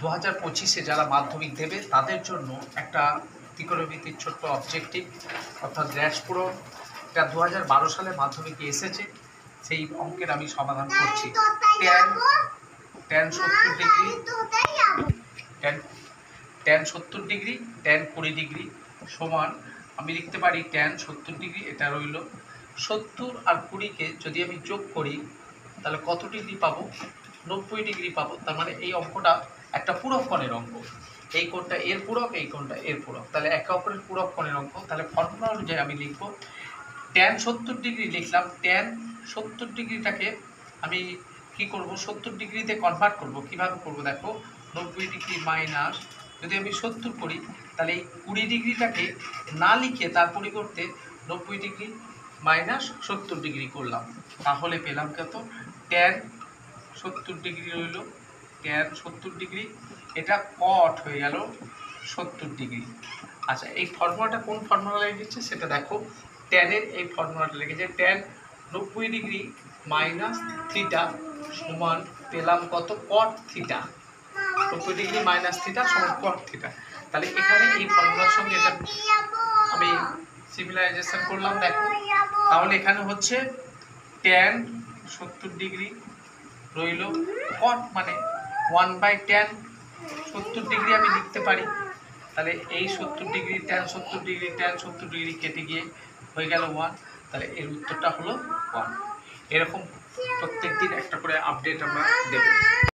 2025-এ যারা মাধ্যমিক দেবে তাদের জন্য একটা ত্রিকোণমিতির ছোট্ট অবজেক্টিভ অর্থাৎ ড্যাশপুরো, এটা 2012 সালে মাধ্যমিকে এসেছে। সেই অঙ্কের আমি সমাধান করছি। Tan 70 degree, tan 70 degree, tan 20 degree সমান আমি লিখতে পারি ট্যান 70 ডিগ্রি, এটা রইল 70 আর 20-কে যদি আমি যোগ করি তাহলে কত ডিগ্রি পাবো? 90 ডিগ্রি পাবো। তার মানে এই অঙ্কটা একটা পূরক কোণের অঙ্ক। এই কোণটা এর পূরক, এই কোণটা এর পূরক, তাহলে একে অপরের পূরক কোণের অঙ্ক। তাহলে ফর্মুলা অনুযায়ী আমি লিখব ট্যান 70 ডিগ্রি লিখলাম। ট্যান 70 ডিগ্রিটাকে আমি কি করব? 70 ডিগ্রিতে কনভার্ট করব। কিভাবে করব দেখো, 90 ডিগ্রি মাইনাস, যদি আমি 70 করি তাহলে এই 20 ডিগ্রিটাকে না লিখে তার পরিবর্তে 90 ডিগ্রি মাইনাস 70 ডিগ্রি করলাম, তাহলে পেলাম কত? ট্যান 70 ডিগ্রি রইল, ট্যান 70 ডিগ্রি, এটা কট হয়ে গেল 70 ডিগ্রি। আচ্ছা, এই ফর্মুলাটা কোন ফর্মুলা লিখেছে সেটা দেখো। ট্যানের এই ফর্মুলাটা লিখেছে ট্যান 90 ডিগ্রি মাইনাস থিটা সমান পেলাম কত? কট থিটা। 90 ডিগ্রি মাইনাস থিটা সমান কট থিটা। তাহলে এখানে এই ফর্মুলার সঙ্গে এটা আমি সিমিলারাইজেশন করলাম দেখো। তাহলে এখানে হচ্ছে ট্যান 70 ডিগ্রি রইল, কট মানে 1/tan 70 ডিগ্রি আমি লিখতে পারি। তাহলে এই 70 degree tan 70 degree tan 70 degree কেটে গিয়ে হয়ে গেল 1। তাহলে এর উত্তরটা হলো 1। এরকম প্রত্যেক দিন একটা করে আপডেট আমরা দেব।